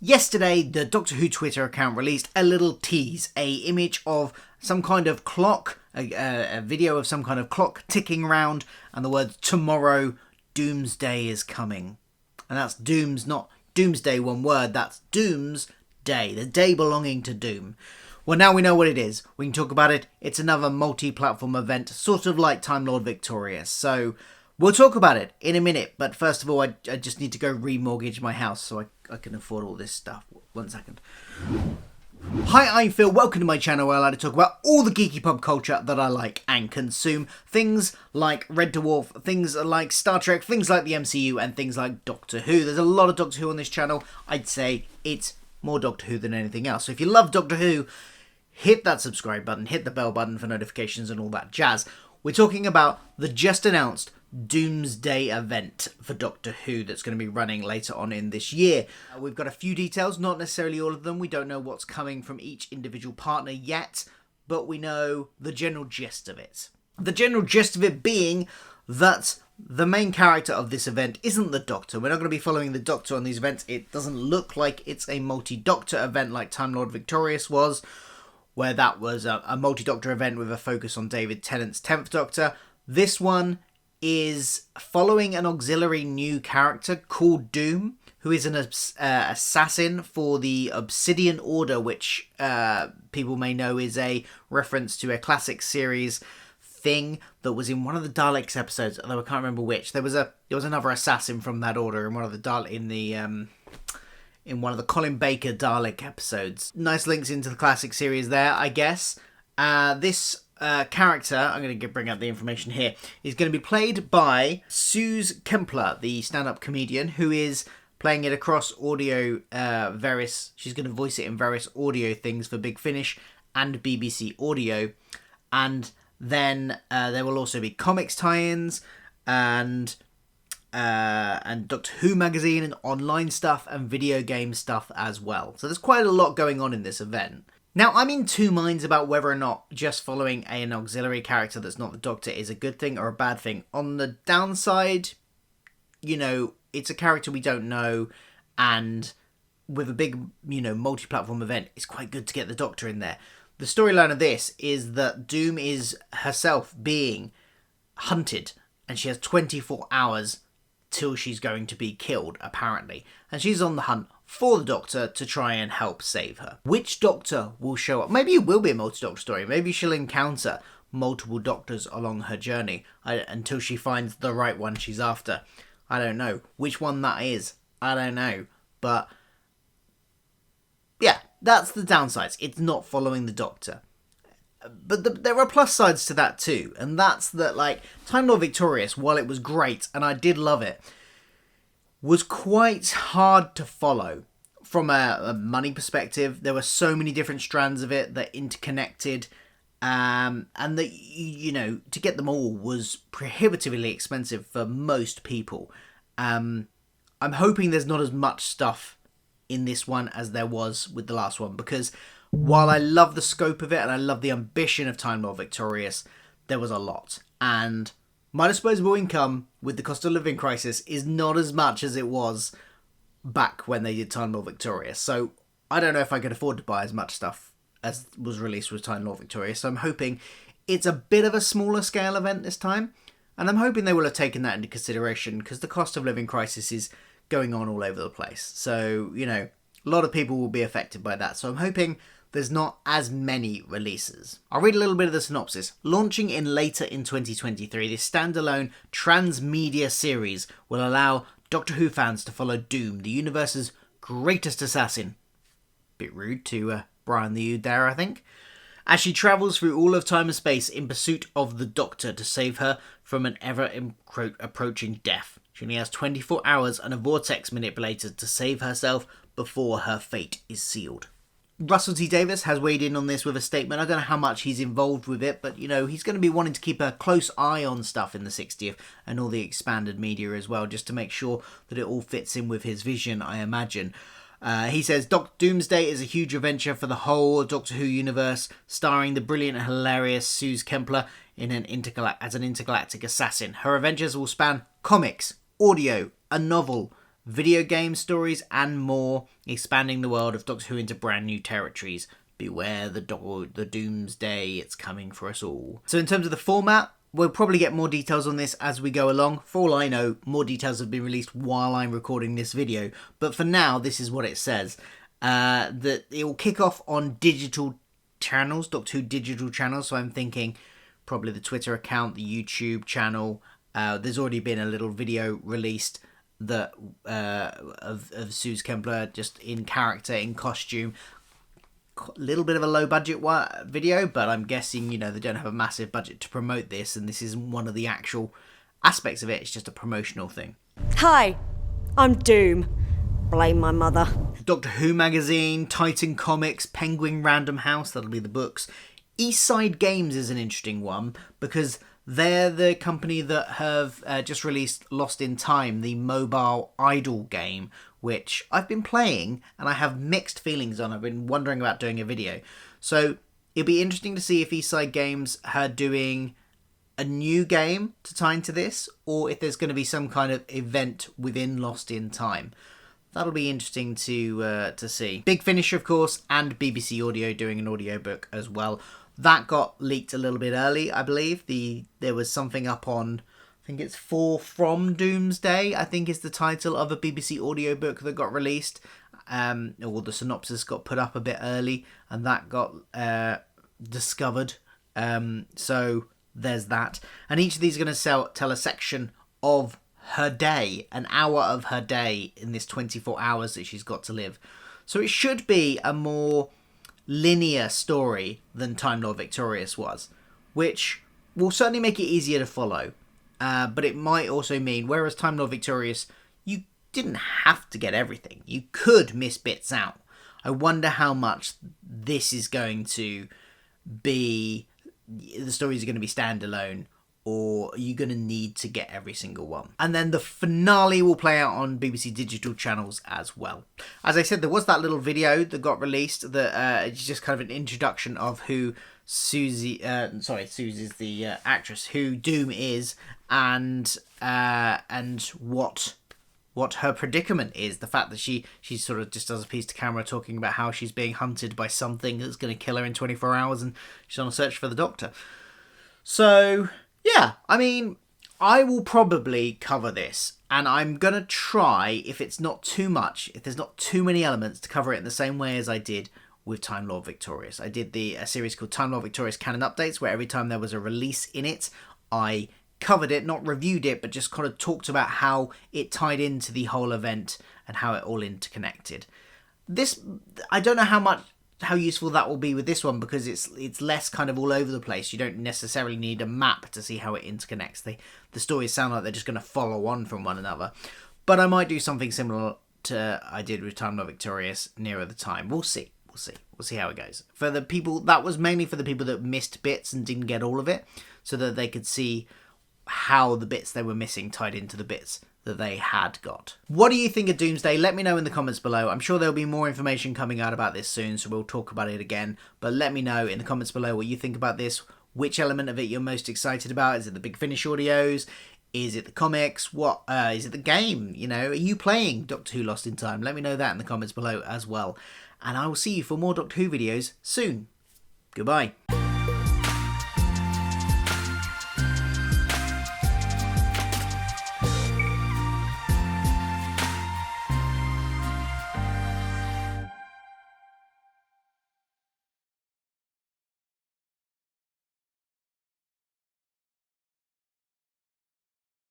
Yesterday, the Doctor Who Twitter account released a little tease, a image of some kind of clock, a video of some kind of clock ticking round, and the words "Tomorrow, Doomsday is coming." And that's Dooms, not Doomsday, one word, that's Doomsday, the day belonging to Doom. Well, now we know what it is. We can talk about it. It's another multi-platform event, sort of like Time Lord Victorious. So we'll talk about it in a minute. But first of all, I just need to go remortgage my house so I can afford all this stuff. 1 second. Hi, I'm Phil. Welcome to my channel where I like to talk about all the geeky pop culture that I like and consume. Things like Red Dwarf, things like Star Trek, things like the MCU, and things like Doctor Who. There's a lot of Doctor Who on this channel. I'd say it's more Doctor Who than anything else. So if you love Doctor Who, hit that subscribe button, hit the bell button for notifications and all that jazz. We're talking about the just announced Doomsday event for Doctor Who that's going to be running later on in this year. We've got a few details, not necessarily all of them. We don't know what's coming from each individual partner yet, but we know the general gist of it. The general gist of it being that the main character of this event isn't the Doctor. We're not going to be following the Doctor on these events. It doesn't look like it's a multi-Doctor event like Time Lord Victorious was, where that was a multi-Doctor event with a focus on David Tennant's 10th Doctor. This one is following an auxiliary new character called Doom, who is an assassin for the Obsidian Order, which people may know is a reference to a classic series thing that was in one of the Daleks episodes, although I can't remember which. There was another assassin from that order in one of the in one of the Colin Baker Dalek episodes. Nice links into the classic series there, I guess. This character, I'm going to bring up the information here, is going to be played by Suze Kempler, the stand-up comedian, who is playing it across audio, she's going to voice it in various audio things for Big Finish and BBC Audio. And then there will also be comics tie-ins and Doctor Who magazine and online stuff and video game stuff as well. So there's quite a lot going on in this event. Now, I'm in two minds about whether or not just following an auxiliary character that's not the Doctor is a good thing or a bad thing. On the downside, it's a character we don't know, and with a big, multi-platform event, it's quite good to get the Doctor in there. The storyline of this is that Doom is herself being hunted, and she has 24 hours till she's going to be killed, apparently. And she's on the hunt for the Doctor to try and help save her. Which Doctor will show up? Maybe it will be a multi-Doctor story. Maybe she'll encounter multiple Doctors along her journey until she finds the right one she's after. I don't know. Which one that is, I don't know. But yeah, that's the downsides. It's not following the Doctor. But there are plus sides to that too, and that's that, Time Lord Victorious, while it was great, and I did love it, was quite hard to follow from a money perspective. There were so many different strands of it that interconnected, and that, to get them all was prohibitively expensive for most people. I'm hoping there's not as much stuff in this one as there was with the last one, because while I love the scope of it and I love the ambition of Time Lord Victorious, there was a lot. And my disposable income with the cost of living crisis is not as much as it was back when they did Time Lord Victorious. So I don't know if I could afford to buy as much stuff as was released with Time Lord Victorious. So I'm hoping it's a bit of a smaller scale event this time. And I'm hoping they will have taken that into consideration, because the cost of living crisis is going on all over the place. So, a lot of people will be affected by that. So I'm hoping there's not as many releases. I'll read a little bit of the synopsis. Launching later in 2023, this standalone transmedia series will allow Doctor Who fans to follow Doom, the universe's greatest assassin. Bit rude to Brian the Ood there, I think. As she travels through all of time and space in pursuit of the Doctor to save her from an ever-approaching death. She only has 24 hours and a vortex manipulator to save herself before her fate is sealed. Russell T Davies has weighed in on this with a statement. I don't know how much he's involved with it, but, he's going to be wanting to keep a close eye on stuff in the 60th and all the expanded media as well, just to make sure that it all fits in with his vision, I imagine. He says, Doomsday is a huge adventure for the whole Doctor Who universe, starring the brilliant and hilarious Suze Kempler as an intergalactic assassin. Her adventures will span comics, audio, a novel, video game stories, and more, expanding the world of Doctor Who into brand new territories. Beware the doomsday, it's coming for us all. So in terms of the format, we'll probably get more details on this as we go along. For all I know, more details have been released while I'm recording this video. But for now, this is what it says. That it will kick off on digital channels, Doctor Who digital channels. So I'm thinking probably the Twitter account, the YouTube channel. There's already been a little video released that of Suze Kempler just in character, in costume. A little bit of a low budget video, but I'm guessing, you know, they don't have a massive budget to promote this, and this isn't one of the actual aspects of it. It's just a promotional thing. Hi, I'm Doom. Blame my mother. Doctor Who magazine, Titan Comics, Penguin Random House, that'll be the books. Eastside Games is an interesting one because they're the company that have just released Lost in Time, the mobile idol game, which I've been playing and I have mixed feelings on. I've been wondering about doing a video. So it'll be interesting to see if Eastside Games are doing a new game to tie into this, or if there's going to be some kind of event within Lost in Time. That'll be interesting to see. Big Finish, of course, and BBC Audio doing an audiobook as well. That got leaked a little bit early, I believe. There was something up on, I think it's For From Doomsday, I think is the title of a BBC audiobook that got released. Or the synopsis got put up a bit early, and that got discovered. So there's that. And each of these are going to tell a section of her day, an hour of her day in this 24 hours that she's got to live. So it should be a more linear story than Time Lord Victorious was, which will certainly make it easier to follow. But it might also mean, whereas Time Lord Victorious, you didn't have to get everything. You could miss bits out. I wonder how much this is going to be, the stories are going to be standalone, or are you going to need to get every single one? And then the finale will play out on BBC digital channels as well. As I said, there was that little video that got released that it's just kind of an introduction of who Susie is the actress, who Doom is, and what her predicament is. The fact that she sort of just does a piece to camera talking about how she's being hunted by something that's going to kill her in 24 hours and she's on a search for the Doctor. So yeah, I mean, I will probably cover this, and I'm going to try, if it's not too much, if there's not too many elements, to cover it in the same way as I did with Time Lord Victorious. I did a series called Time Lord Victorious Canon Updates, where every time there was a release in it, I covered it, not reviewed it, but just kind of talked about how it tied into the whole event and how it all interconnected. This, I don't know how useful that will be with this one, because it's less kind of all over the place. You don't necessarily need a map to see how it interconnects. The stories sound like they're just going to follow on from one another. But I might do something similar to I did with Time Lord Victorious nearer the time. We'll see. We'll see how it goes. For the people, that was mainly for the people that missed bits and didn't get all of it, so that they could see how the bits they were missing tied into the bits that they had got. What do you think of Doomsday? Let me know in the comments below. I'm sure there'll be more information coming out about this soon, so we'll talk about it again. But let me know in the comments below what you think about this. Which element of it you're most excited about? Is it the Big Finish audios? Is it the comics? What is it the game? You know, are you playing Doctor Who Lost in Time? Let me know that in the comments below as well. And I will see you for more Doctor Who videos soon. Goodbye.